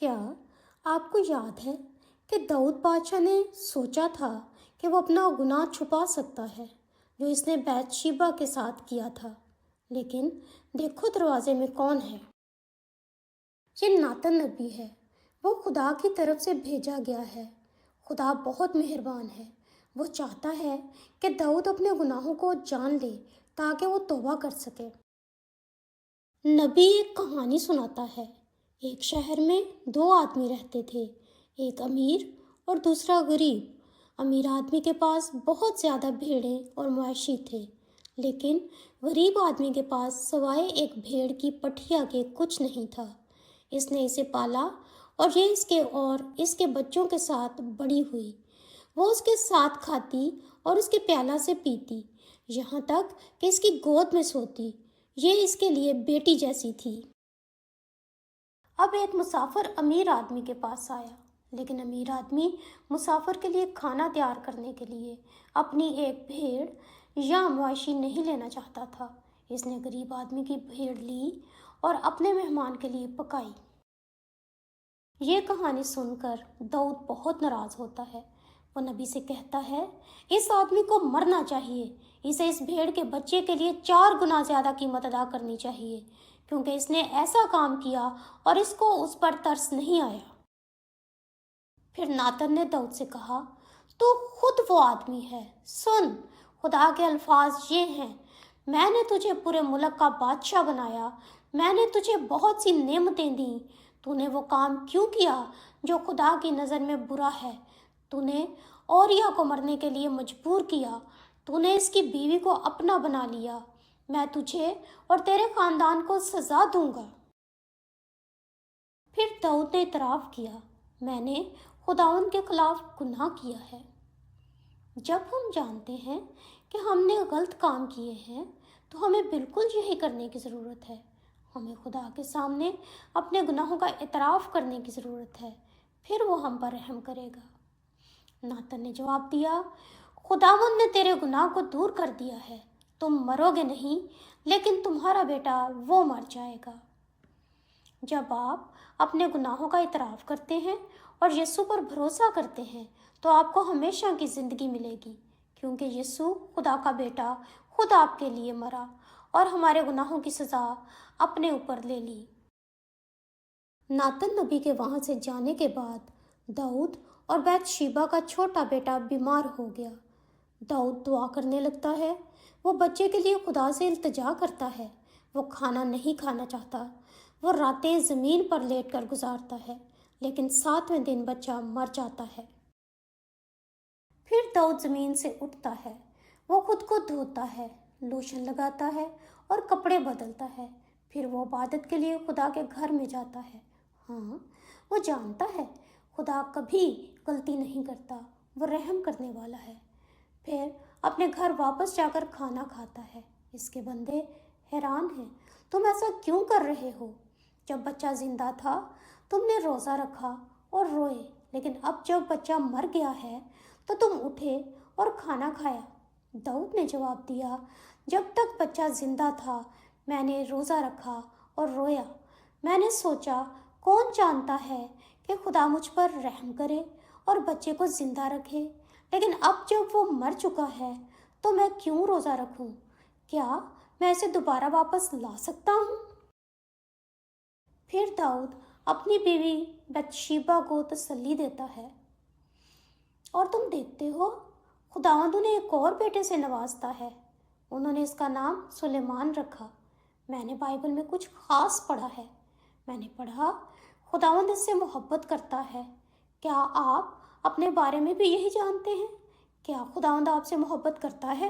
کیا آپ کو یاد ہے کہ داؤد بادشاہ نے سوچا تھا کہ وہ اپنا گناہ چھپا سکتا ہے جو اس نے بیت شیبہ کے ساتھ کیا تھا؟ لیکن دیکھو دروازے میں کون ہے؟ یہ ناتن نبی ہے۔ وہ خدا کی طرف سے بھیجا گیا ہے۔ خدا بہت مہربان ہے۔ وہ چاہتا ہے کہ داؤد اپنے گناہوں کو جان لے تاکہ وہ توبہ کر سکے۔ نبی ایک کہانی سناتا ہے۔ ایک شہر میں دو آدمی رہتے تھے، ایک امیر اور دوسرا غریب۔ امیر آدمی کے پاس بہت زیادہ بھیڑیں اور مویشی تھے، لیکن غریب آدمی کے پاس سوائے ایک بھیڑ کی پٹھیا کے کچھ نہیں تھا۔ اس نے اسے پالا اور یہ اس کے بچوں کے ساتھ بڑی ہوئی۔ وہ اس کے ساتھ کھاتی اور اس کے پیالہ سے پیتی، یہاں تک کہ اس کی گود میں سوتی۔ یہ اس کے لیے بیٹی جیسی تھی۔ اب ایک مسافر امیر آدمی کے پاس آیا، لیکن امیر آدمی مسافر کے لیے کھانا تیار کرنے کے لیے اپنی ایک بھیڑ یا مویشی نہیں لینا چاہتا تھا۔ اس نے غریب آدمی کی بھیڑ لی اور اپنے مہمان کے لیے پکائی۔ یہ کہانی سن کر داؤد بہت ناراض ہوتا ہے۔ وہ نبی سے کہتا ہے، اس آدمی کو مرنا چاہیے۔ اسے اس بھیڑ کے بچے کے لیے 4 گنا زیادہ قیمت ادا کرنی چاہیے، کیونکہ اس نے ایسا کام کیا اور اس کو اس پر ترس نہیں آیا۔ پھر ناتن نے داؤد سے کہا، تو خود وہ آدمی ہے۔ سن، خدا کے الفاظ یہ ہیں، میں نے تجھے پورے ملک کا بادشاہ بنایا، میں نے تجھے بہت سی نعمتیں دیں، تو نے وہ کام کیوں کیا جو خدا کی نظر میں برا ہے؟ تو نے اوریا کو مرنے کے لیے مجبور کیا، تو نے اس کی بیوی کو اپنا بنا لیا۔ میں تجھے اور تیرے خاندان کو سزا دوں گا۔ پھر داؤد نے اعتراف کیا، میں نے خداوند کے خلاف گناہ کیا ہے۔ جب ہم جانتے ہیں کہ ہم نے غلط کام کیے ہیں تو ہمیں بالکل یہی کرنے کی ضرورت ہے۔ ہمیں خدا کے سامنے اپنے گناہوں کا اعتراف کرنے کی ضرورت ہے، پھر وہ ہم پر رحم کرے گا۔ ناتن نے جواب دیا، خداوند نے تیرے گناہ کو دور کر دیا ہے، تم مرو گے نہیں، لیکن تمہارا بیٹا وہ مر جائے گا۔ جب آپ اپنے گناہوں کا اعتراف کرتے ہیں اور یسوع پر بھروسہ کرتے ہیں تو آپ کو ہمیشہ کی زندگی ملے گی، کیونکہ یسوع خدا کا بیٹا خود آپ کے لیے مرا اور ہمارے گناہوں کی سزا اپنے اوپر لے لی۔ ناتن نبی کے وہاں سے جانے کے بعد داؤد اور بیت شیبہ کا چھوٹا بیٹا بیمار ہو گیا۔ داؤد دعا کرنے لگتا ہے۔ وہ بچے کے لیے خدا سے التجا کرتا ہے۔ وہ کھانا نہیں کھانا چاہتا۔ وہ راتیں زمین پر لیٹ کر گزارتا ہے، لیکن 7ویں دن بچہ مر جاتا ہے۔ پھر داؤد زمین سے اٹھتا ہے۔ وہ خود کو دھوتا ہے، لوشن لگاتا ہے اور کپڑے بدلتا ہے۔ پھر وہ عبادت کے لیے خدا کے گھر میں جاتا ہے۔ ہاں، وہ جانتا ہے خدا کبھی غلطی نہیں کرتا، وہ رحم کرنے والا ہے۔ پھر اپنے گھر واپس جا کر کھانا کھاتا ہے۔ اس کے بندے حیران ہیں، تم ایسا کیوں کر رہے ہو؟ جب بچہ زندہ تھا تم نے روزہ رکھا اور روئے، لیکن اب جب بچہ مر گیا ہے تو تم اٹھے اور کھانا کھایا۔ داؤد نے جواب دیا، جب تک بچہ زندہ تھا میں نے روزہ رکھا اور رویا۔ میں نے سوچا، کون جانتا ہے کہ خدا مجھ پر رحم کرے اور بچے کو زندہ رکھے، لیکن اب جب وہ مر چکا ہے تو میں کیوں روزہ رکھوں؟ کیا میں اسے دوبارہ واپس لا سکتا ہوں؟ پھر داؤد اپنی بیوی بیت شیبہ کو تسلی دیتا ہے، اور تم دیکھتے ہو خداوند انہیں ایک اور بیٹے سے نوازتا ہے۔ انہوں نے اس کا نام سلیمان رکھا۔ میں نے بائبل میں کچھ خاص پڑھا ہے۔ میں نے پڑھا، خداوند اس سے محبت کرتا ہے۔ کیا آپ اپنے بارے میں بھی یہی جانتے ہیں؟ کیا خداوند آپ سے محبت کرتا ہے؟